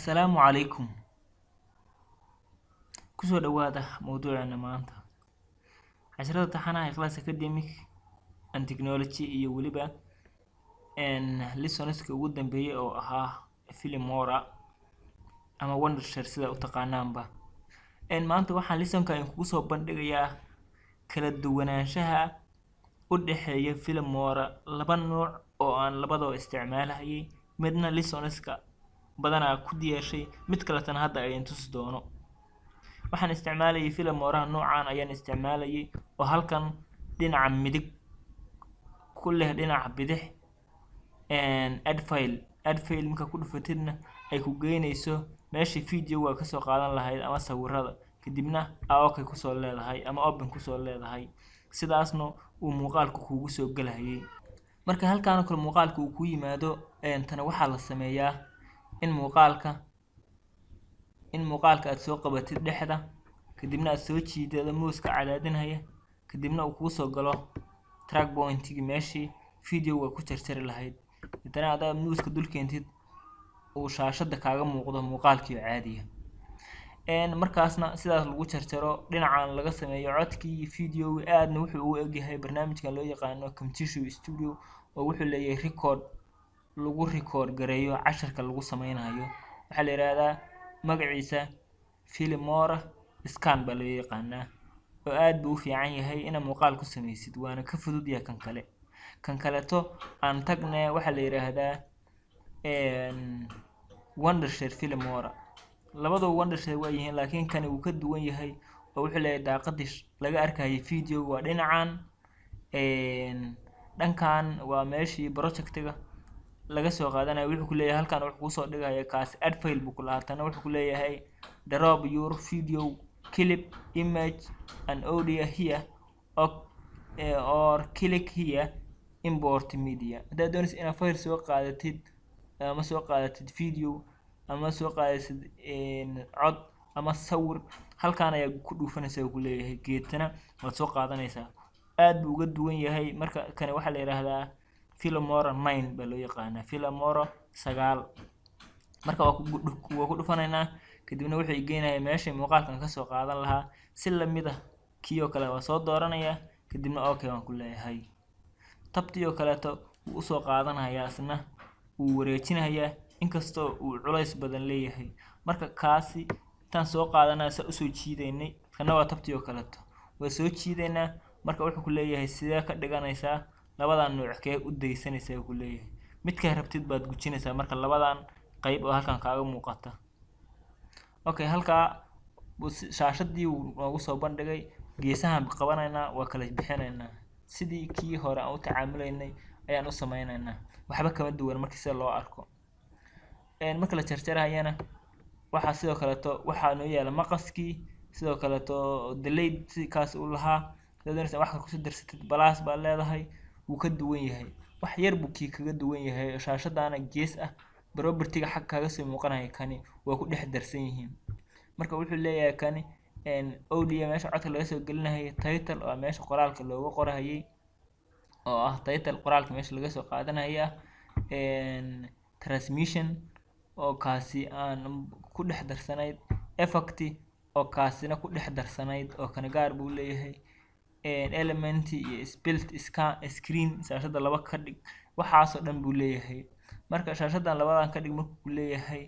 السلام عليكم. kusoo dhawaada mawduuceena maanta. casharada taxanaha class academic and technology iyo waliba lessonska ugu dambeeyay oo ahaa Filmora ama Wondershare sida u taqaanaanba. maanta waxaan lessonka kugu soo bandhigayaa kala duwanaanshaha u dhaxeeya Filmora laba nooc oo aan labadaba isticmaalay midna lessonska badanaa ku diyaashay mid kale tan hadda ay tusi doono. waxaan isticmaalayay Filmora noocan ayaan isticmaalayay oo halkan dhinaca midig ku leh dhinaca bidix add file marka ku dhufatidna ay ku geynayso meeshii video ka soo qaadan lahayd ama sawirada kadibna okay ku soo leedahay ama open ku soo leedahay sidaasna uu muuqaalku kugu soo galayay. marka halkaan kale muuqaalku uu ku yimaado tan waxa la sameeyaa in muuqaalka aad soo qabatid dhexda kadibna aad soo jiidado muuska cadaadinaya kadibna uu ku soo galo track point-igi meeshii video ku jarjari lahayd intana aad muuska dul keentid oo shaashada kaaga muuqdo muuqaalkii caadiga markaasna sidaas lagu jarjaro dhinacan laga sameeyo codkii video aadna wuxuu u egyahay barnaamijkan loo yaqaano Camtasia Studio oo wuxuu leeyahay lagu record gareeyo casharka lagu sameeynayo waxa la yiraahdaa magaciisa Filmora scan baa loo yaqaanaa oo aad buu u fiican yahay in muuqaal ku sameysid waana ka fudud yahay kan kaleeto aan tagnay waxa la yiraahdaa Wondershare Filmora labadoo Wondershare way yihiin laakiin kan uu ka duwan yahay oo wuxuu leeyahay daaqadish laga arkayo video waa dhinacan dhankan waa meeshii projectiga laga soo qaadanayo wuxuu ku leeyahay halkaan wuxuu soo dhigayaa kaas add file buu ku lahaatana wuxuu ku leeyahay drop your video clip image and audio here or click here import media. hadaad doonaysid inaad file soo qaadatid ama soo qaadatid video ama soo qaadatid cod ama sawir halkaan ayaa ku dhufanaysaa ku leeyahay geedtana waad soo qaadanaysaa aad buu uga duwan yahay. marka kan waxa la yiraahdaa Filmora 9 baa loo yaqaanaa Filmora 9 marka waa ku dhufanaynaa kadibna wuxuu geenayaa meeshii muuqaalkan ka soo qaadan lahaa si lamid ah kiyo kale waa soo dooranaya kadibna okay waan ku leeyahay tabtiyo kale uu soo qaadanayaa asna uu wareejinayaa inkastoo uu culays badan leeyahay. marka kaasi tan soo qaadanaysa u soo jiideynay kana waa tabtiyo kale waa soo jiideynaa marka wuxuu ku leeyahay sidee ka dhiganaysaa labadan nooc kee u deysanaysaa ku leeyahay midka rabtid baad gujinaysaa marka labadan qayb oo halkan kaaga muuqata. okay halka shaashadii uu soo bandhigay geesahan qabanaynaa waa kala bixinaynaa sidii kii hore aan u tacaamulaynay ayaan u sameynaynaa waxba kama duwan markii sida loo arko. marka la jarjarayana waxa sidoo kale waxa noo yaala maqaskii sidoo kale delayed si kaas u lahaa dadana wax ku soo darsatid balaas baa leedahay wuu ka duwan yahay wax yar buu kaga duwan yahay shaashadana gees ah property-ga xaq kaga soo muuqanaya kani waa ku dhex darsan yihiin. marka wuxuu leeyahay kani audio meesha codka laga soo gelinayo title oo meesha qoraalka looga qorayay oo ah title qoraalka meesha laga soo qaadanaya transmission oo kaasi aan ku dhex darsanayd effect oo kaasina ku dhex darsanayd oo kan gaar buu leeyahay element iyo split screen shaashada laba ka dhig waxaas oo dhan buu leeyahay. marka shaashadan labadan ka dhig markuu leeyahay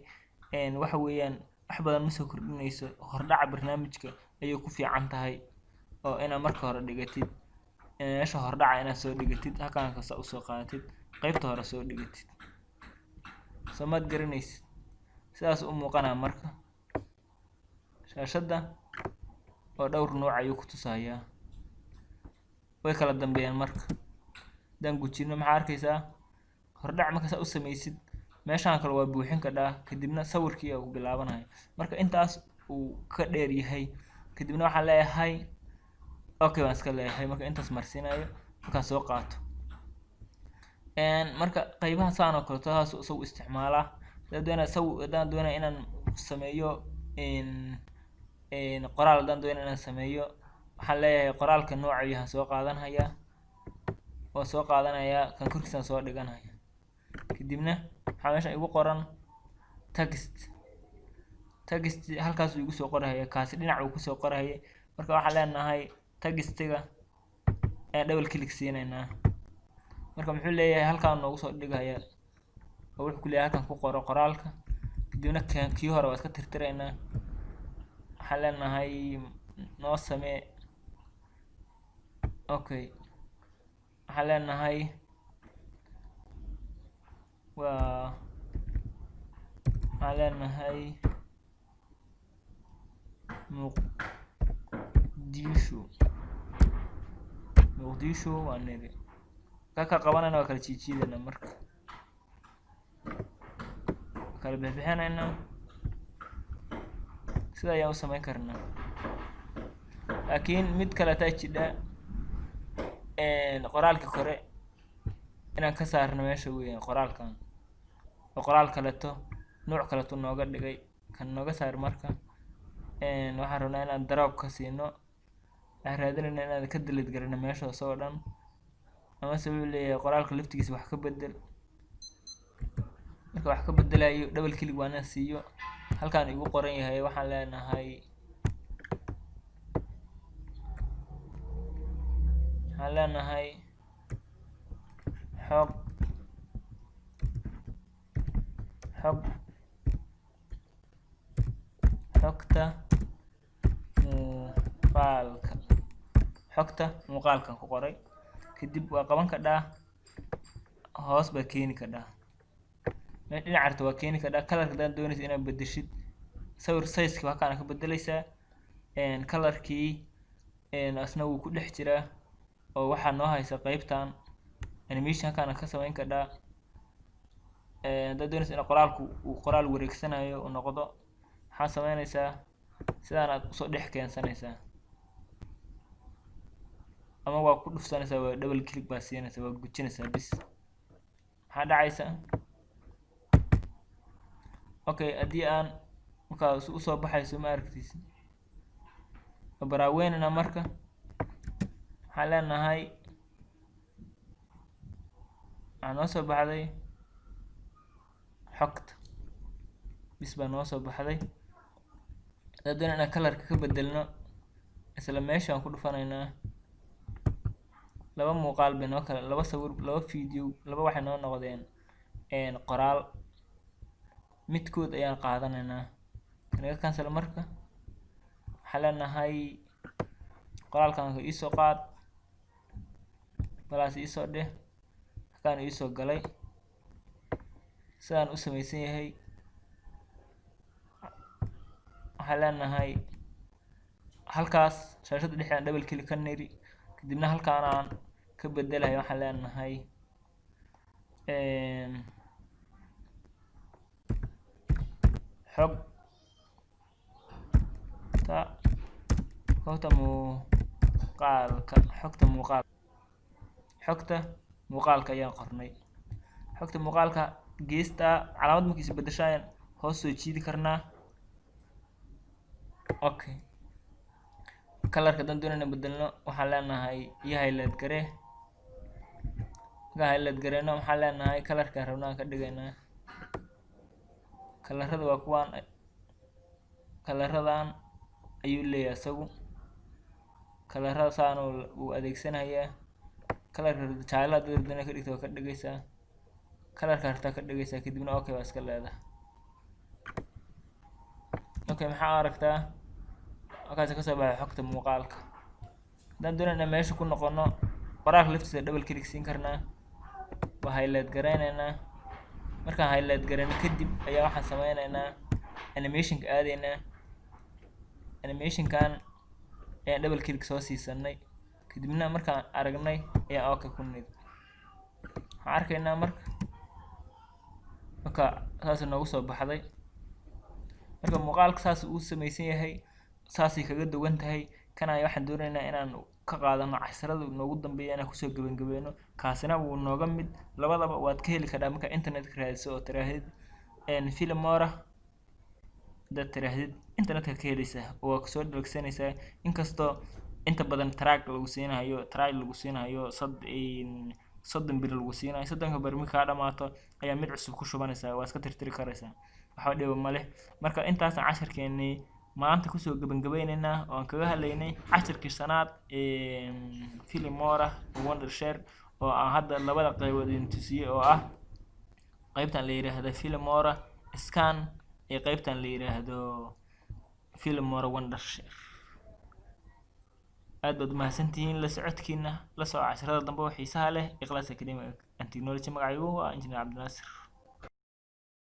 waxa weeyaan wax badan ma soo kordhinayso hordhaca barnaamijka ayay ku fiican tahay oo ina marka hore dhigatid meesha hordhaca ina soo dhigatid halkaan ka soo qaadatid qaybta hore soo dhigatid samad garanaysid sidaas u muuqana marka shaashada oo dhowr nooc ayuu ku tusayaa way kala dambeeyaan. marka dan gujino maxaa arkaysaa hordhac marka u sameysid meeshaan kale waa buuxin ka dhaa kadibna sawirkii uu bilaabanayo marka intaas uu ka dheer yahay kadibna waxa leeyahay okay waan iska leeyahay marka intaas marsiinayo marka soo qaato marka qaybaha saan oo kale taas soo isticmaalaa hadaan doonaa inaan sameeyo qoraal hadaan doonaa inaan sameeyo waxaan leeyahay qoraalka nooca soo qaadanaya oo soo qaadanaya kan korkiisa soo dhiganaya kadibna waxa meesha igu qoran text text halkaas uu igu soo qoraya kaasi dhinac uu ku soo qoraya marka waxa leenahay textiga ee double click siinayna marka muxuu leeyahay halkaan noogu soo dhigaya oo wuxuu ku leeyahay halkaan ku qoro qoraalka kadibna kii hore waa iska tirtiraynaa waxa leenahay noo samee okay waxa leenahay waxa leenahay muqdisho waa nege ka qabanayna waa kala jiijiidana marka kala bixinayna sida ayaan u samayn karnaa laakiin mid kale taa jidha qoraalka kore inaan ka saarno meesha weeyaan qoraalkan oo qoraal kaleeto nooc kaleeto nooga dhigay kan nooga saar marka waxaan rabnaa inaan drop ka siino waxaan raadinaynaa inaan ka delete garino meesha oo dhan ama se wuxuu leeyahay qoraalka laftigiisa wax ka bedel marka wax ka bedelayo double click waa inaan siiyo halkaan igu qoran yahay waxaan leenahay xogta muuqaalkan ku qoray kadib waa qaban kadhaa hoos baa keeni kadhaa dhinaca arta waa keeni kadhaa kalarka hadaan doonaysa inaad bedeshid sawir size-ka halkaan ka bedelaysaa kalarkii asna wuu ku dhex jiraa oo waxaa noo haysa qaybtan animation halkaan ka samayn kadhaa haddaad doonaysa in qoraalku uu qoraal wareegsanayo uu noqdo waxaa samaynaysaa sidaan aad usoo dhex keensanaysaa ama waa ku dhufsanaysaa waa double click baa siinaysaa waa gujinaysaa bis maxaa dhacaysa okay haddii aan markaas usoo baxayso ma aragtaysi baraaweynana marka waxaan leenahay waxaa noo soo baxday xogta bis baa noo soo baxday hadaan doonayna inaan kalarka ka bedelno isla meeshaan ku dhufanaynaa laba muuqaal bay noo kala laba sawir laba video laba waxay noo noqdeen qoraal midkood ayaan qaadanaynaa kanaga cancel marka waxaa leenahay qoraalkan iisoo qaad balaas iisoo dheh halkaan iisoo galay sidaan u samaysan yahay waxaa leenahay halkaas shaashada dhexdaan double click ka niri kadibna halkaan aan ka bedelayo waxaan leenahay xogta muuqaalka ayaan qornay xogta muuqaalka geesta calaamad markii is bedeshaan hoos soo jiidi karnaa okay kalarka hadaan doonayna bedelno waxaan leenahay iyo highlight garee markaan highlight gareeno waxaan leenahay kalarkaan rabnaan ka dhigaynaa kalarada waa kuwaan kalaradan ayuu leeyahay isagu kalarada saan uu adeegsanayaa kalarka jaalle haddaad doonaysa ka dhigto waa ka dhigaysaa kalarka hartaa ka dhigaysaa kadibna okay waa iska leedahay okay maxaa aragtaa halkaas kasoo baxay xogta muuqaalka hadaan doonayna meesha ku noqono qoraalka laftiisa double click siin karnaa waa highlight garaynaynaa markaan highlight garayno kadib ayaa waxaan sameynaynaa animationka aadaynaa animationkan ayaan double click soo siisanay kadibna markaan aragnay ayaan okay ku nid waxaan arkaynaa marka saas noogu soo baxday marka muuqaalka saas uu samaysan yahay saasay kaga duwan tahay kana waxaan doonaynaa inaan ka qaadano casharada noogu dambeeya inaan kusoo gabagabeeno kaasina wuu nooga mid labadaba waad ka heli kartaa marka internetka raadiso oo tiraahid Filmora dad tiraahid internetka ka helaysaa oo ka soo dhagsanaysaa inkastoo inta badan track lagu siinayo soddon bir lagu siinayo soddonka bar marka ka dhamaato ayaa mid cusub ku shubanaysaa waa iska tirtiri karaysaa waxa dhibo male. Marka intaas casharkeeni maanta kusoo gabagabaynaynaa oo aan kaga hadlaynay casharkii shanaad Filmora Wondershare oo aan hadda labada qaybood idin tusiyay oo ah qaybtan la yiraahdo Filmora Scan iyo qaybtan la yiraahdo Filmora Wondershare. aad baad mahadsantihiin la socodkiina la soo casharada dambe oo xiisaha leh Ikhlas Academy and Technology magacaygu waa Engineer Cabdinaasir.